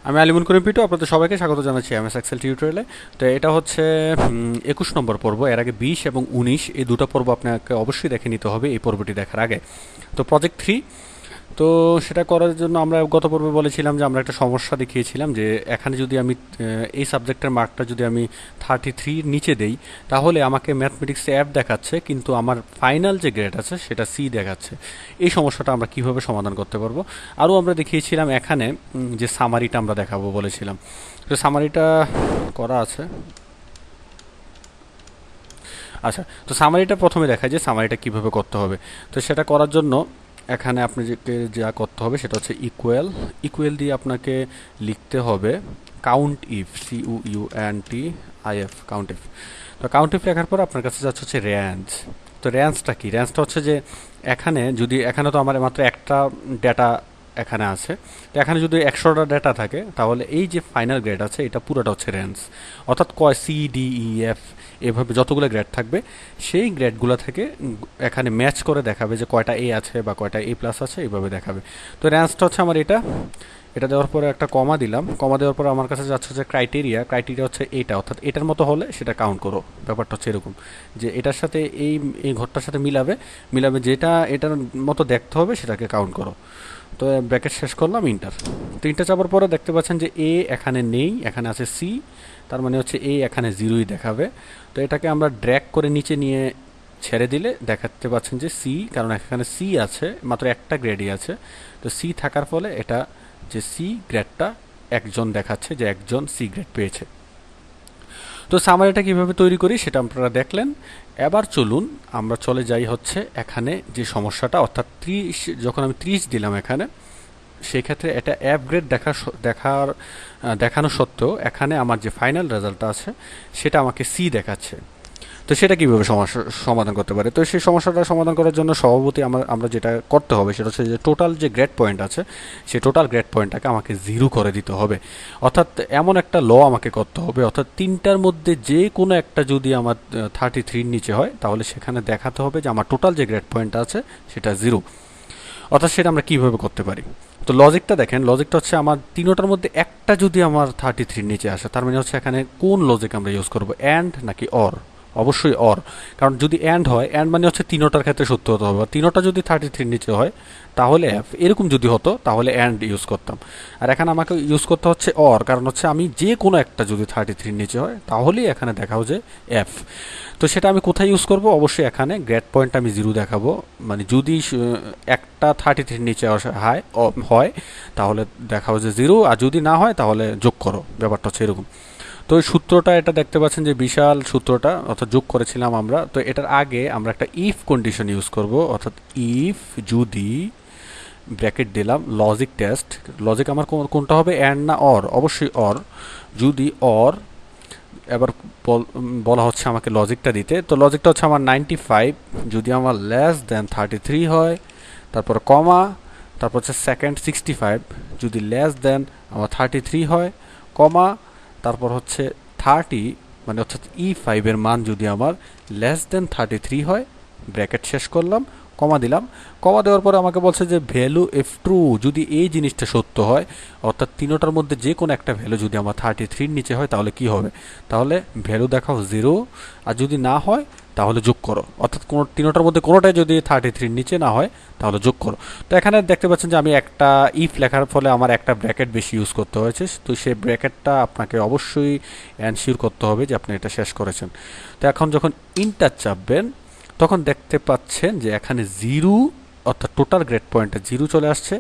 আমি আলিমুল করিম পিটু, আপনাদের সবাইকে স্বাগত জানাচ্ছি এমএস এক্সেল টিউটোরিয়ালে। তো এটা হচ্ছে 21 নম্বর পর্ব। এর আগে 20 এবং 19 এই দুটো পর্ব আপনাকে অবশ্যই দেখে নিতে হবে এই পর্বটি দেখার আগে। তো প্রজেক্ট 3, তো সেটা করার জন্য আমরা গত পর্বে বলেছিলাম যে আমরা একটা সমস্যা দেখিয়েছিলাম যে এখানে যদি আমি এই সাবজেক্টের মার্কটা যদি আমি 33 নিচে দেই, তাহলে আমাকে ম্যাথমেটিক্সে অ্যাপ দেখাচ্ছে কিন্তু আমার ফাইনাল যে গ্রেড আছে সেটা সি দেখাচ্ছে। এই সমস্যাটা আমরা কিভাবে সমাধান করতে পারবো। আরও আমরা দেখিয়েছিলাম এখানে যে সামারিটা আমরা দেখাবো বলেছিলাম। তো সামারিটা করা আছে। আচ্ছা, তো সামারিটা প্রথমে দেখা যে সামারিটা কিভাবে করতে হবে। তো সেটা করার জন্য এখানে আপনাকে যা করতে হবে সেটা হচ্ছে ইকুয়াল। ইকুয়াল দিয়ে আপনাকে লিখতে হবে count if, COUNT IF, count if. তো কাউন্ট ইফ লেখার পর আপনার কাছে যাচ্ছে হচ্ছে রেঞ্জ। তো রেঞ্জটা কি? রেঞ্জটা হচ্ছে যে এখানে যদি এখানে তো আমার মাত্র একটা ডেটা এখানে আছে, তো এখানে যদি 100টা ডেটা থাকে তাহলে এই যে ফাইনাল গ্রেড আছে এটা পুরোটা হচ্ছে রেঞ্জ। অর্থাৎ কয় CDEF এভাবে যতগুলো গ্রেড থাকবে সেই গ্রেডগুলো থেকে এখানে ম্যাচ করে দেখাবে যে কয়টা এ আছে বা কয়টা A+ আছে, এইভাবে দেখাবে। তো রেঞ্জটা হচ্ছে আমার এটা দেওয়ার পরে একটা কমা দিলাম। কমা দেওয়ার পরে আমার কাছে যাচ্ছে যে ক্রাইটেরিয়া হচ্ছে এটা, অর্থাৎ এটার মতো হলে সেটা কাউন্ট করো। ব্যাপারটা হচ্ছে এরকম যে এটার সাথে এই ঘরটার সাথে মিলাবে যেটা এটার মতো দেখতে হবে সেটাকে কাউন্ট করো। তো ব্র্যাকেট শেষ করলাম, ইন্টার। তো ইন্টার চাপার পরে দেখতে পাচ্ছেন যে এ এখানে নেই, এখানে আছে সি, তার মানে হচ্ছে এ এখানে 0ই দেখাবে। তো এটাকে আমরা ড্র্যাগ করে নিচে নিয়ে ছেড়ে দিলে দেখাতে পাচ্ছেন যে সি, কারণ এখানে সি আছে, মাত্র একটা গ্রেডই আছে। তো সি থাকার ফলে এটা যে সি গ্রেডটা একজন দেখাচ্ছে, যে একজন সি গ্রেড পেয়েছে। তো সামারিটা কিভাবে তৈরি করি সেটা আপনারা দেখলেন। এবার চলুন আমরা চলে যাই হচ্ছে এখানে যে সমস্যাটা, অর্থাৎ 30, যখন আমি 30 দিলাম এখানে, সেই ক্ষেত্রে এটা অ্যাপ গ্রেড দেখানো সত্ত্বেও এখানে আমার যে ফাইনাল রেজাল্টটা আছে সেটা আমাকে সি দেখাচ্ছে। তো সেটা কীভাবে সমাধান করতে পারে? তো সেই সমস্যাটা সমাধান করার জন্য স্বভাবতই আমরা যেটা করতে হবে সেটা হচ্ছে যে টোটাল যে গ্রেড পয়েন্ট আছে সেই টোটাল গ্রেড পয়েন্টটাকে আমাকে 0 করে দিতে হবে। অর্থাৎ এমন একটা আমাকে করতে হবে, অর্থাৎ তিনটার মধ্যে যে কোনো একটা যদি আমার 33 নিচে হয় তাহলে সেখানে দেখাতে হবে যে আমার টোটাল যে গ্রেড পয়েন্টটা আছে সেটা 0। অর্থাৎ সেটা আমরা কীভাবে করতে পারি? তো লজিকটা দেখেন, লজিকটা হচ্ছে আমার তিনোটার মধ্যে একটা যদি আমার 33 নিচে আসে, তার মানে হচ্ছে এখানে কোন লজিক আমরা ইউজ করবো, অ্যান্ড নাকি অর? অবশ্যই অর, কারণ যদি অ্যান্ড হয়, অ্যান্ড মানে হচ্ছে তিনোটার ক্ষেত্রে সত্য হতে হবে। তিনোটা যদি 33 নিচে হয় তাহলে এফ, এরকম যদি হতো তাহলে অ্যান্ড ইউজ করতাম। আর এখানে আমাকে ইউজ করতে হচ্ছে অর, কারণ হচ্ছে আমি যে কোনো একটা যদি 33 নিচে হয় তাহলেই এখানে দেখাও যে এফ। তো সেটা আমি কোথায় ইউজ করব? অবশ্যই এখানে গ্রেড পয়েন্ট আমি 0 দেখাবো। মানে যদি একটা 33 নিচে হয় তাহলে দেখাও যে 0, আর যদি না হয় তাহলে যোগ করো। ব্যাপারটা হচ্ছে এরকম। তো ওই সূত্রটা এটা দেখতে পাচ্ছেন যে বিশাল সূত্রটা, অর্থাৎ যোগ করেছিলাম আমরা। তো এটার আগে আমরা একটা ইফ কন্ডিশন ইউজ করব, অর্থাৎ ইফ যদি ব্র্যাকেট দিলাম লজিক টেস্ট। লজিক আমার কোনটা হবে, অ্যান্ড না অর? অবশ্যই অর। যদি অর, এবার বলা হচ্ছে আমাকে লজিকটা দিতে। তো লজিকটা হচ্ছে আমার 95 যদি আমার লেস দেন 33 হয়, তারপর কমা, তারপর হচ্ছে সেকেন্ড 65 যদি লেস দেন আমার 33 হয়, কমা, তারপর হচ্ছে 30, মানে অর্থাৎ E5 এর মান যদি আমার লেস দেন 33 হয়, ব্র্যাকেট শেষ করলাম, কমা দিলাম। কমা দেওয়ার পরে আমাকে বলছে যে ভ্যালু ইফ ট্রু, যদি এই জিনিসটা সত্য হয়, অর্থাৎ তিনোটার মধ্যে যে কোনো একটা ভ্যালু যদি আমার 33 নিচে হয় তাহলে কি হবে? তাহলে ভ্যালু দেখাও 0, আর যদি না হয় তাহলে যোগ করো। অর্থাৎ তিনোটার মধ্যে কোনোটাই যদি 33 নিচে না হয় তাহলে যোগ করো। তো এখানে দেখতে পাচ্ছেন যে আমি একটা ইফ লেখার ফলে আমার একটা ব্র্যাকেট বেশি ইউজ করতে হয়েছে। তো সেই ব্র্যাকেটটা আপনাকে অবশ্যই এনশিওর করতে হবে যে আপনি এটা শেষ করেছেন। তো এখন যখন ইন্টার চাপবেন তখন দেখতে পাচ্ছেন যে এখানে 0, অর্থাৎ টোটাল গ্রেড পয়েন্টে 0 চলে আসছে।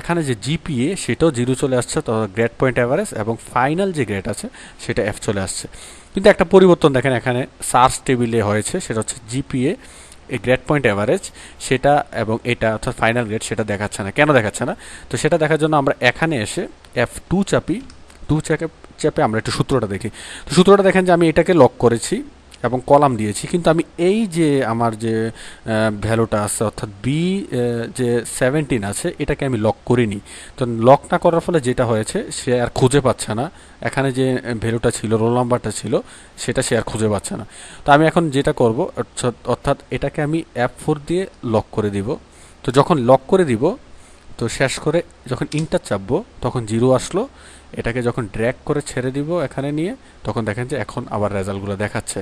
এখানে যে জিপিএ সেটাও 0 চলে আসছে, তো গ্রেড পয়েন্ট অ্যাভারেজ এবং ফাইনাল যে গ্রেড আছে সেটা এফ চলে আসছে। কিন্তু একটা পরিবর্তন দেখেন এখানে সার্চ টেবিলে হয়েছে, সেটা হচ্ছে জিপিএ, এই গ্রেড পয়েন্ট অ্যাভারেজ সেটা এবং এটা অর্থাৎ ফাইনাল গ্রেড সেটা দেখাচ্ছে না। কেন দেখাচ্ছে না? তো সেটা দেখার জন্য আমরা এখানে এসে F2 চাপি। চাপে আমরা একটু সূত্রটা দেখি। তো সূত্রটা দেখেন যে আমি এটাকে লক করেছি এবং কলাম দিয়েছি, কিন্তু আমি এই যে আমার যে ভ্যালুটা আছে অর্থাৎ বি যে 17 আছে এটাকে আমি লক করিনি। তো লক না করার ফলে যেটা হয়েছে, সে আর খুঁজে পাচ্ছে না এখানে যে ভ্যালুটা ছিল, রোল নাম্বারটা ছিল, সেটা সে আর খুঁজে পাচ্ছে না। তো আমি এখন যেটা করব, অর্থাৎ এটাকে আমি F4 দিয়ে লক করে দিব। তো যখন লক করে দিব তো শেষ করে যখন ইন্টার চাপবো তখন 0 আসলো। এটাকে যখন ড্র্যাগ করে ছেড়ে দিব এখানে নিয়ে, তখন দেখেন যে এখন আবার রেজাল্টগুলো দেখাচ্ছে।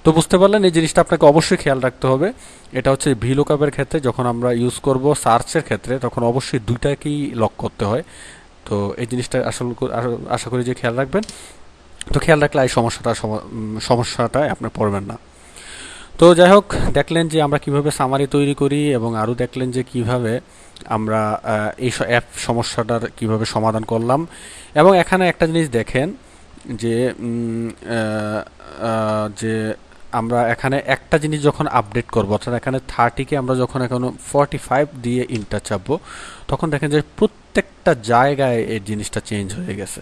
তো বুঝতে পারলেন, এই জিনিসটা আপনাকে অবশ্যই খেয়াল রাখতে হবে। এটা হচ্ছে ভিলুকআপের ক্ষেত্রে যখন আমরা ইউজ করব সার্চের ক্ষেত্রে, তখন অবশ্যই দুইটাকেই লক করতে হয়। তো এই জিনিসটা আসলে আশা করি যে খেয়াল রাখবেন। তো খেয়াল রাখলে এই সমস্যাটায় আপনি পড়বেন না। তো যাই হোক, দেখলেন যে আমরা কিভাবে সামারি তৈরি করি, এবং আরও দেখলেন যে কিভাবে আমরা এই অ্যাপ সমস্যাটার কিভাবে সমাধান করলাম। এবং এখানে একটা জিনিস দেখেন যে যে আমরা এখানে একটা জিনিস যখন আপডেট করবো, অর্থাৎ এখানে 30-কে আমরা যখন এখন 45 দিয়ে ইন্টার চাপবো, তখন দেখেন যে প্রত্যেকটা জায়গায় এই জিনিসটা চেঞ্জ হয়ে গেছে,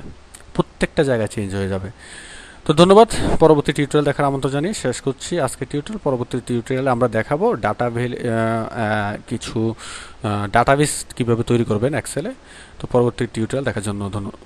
প্রত্যেকটা জায়গায় চেঞ্জ হয়ে যাবে। তো ধন্যবাদ। পরবর্তী টিউটোরিয়াল দেখার আমন্ত্রণ জানিয়ে শেষ করছি আজকে টিউটোরিয়াল। পরবর্তী টিউটোরিয়ালে আমরা দেখাবো কিছু ডাটাবেস কিভাবে তৈরি করবেন এক্সেলে। তো পরবর্তী টিউটোরিয়াল দেখার জন্য ধন্যবাদ।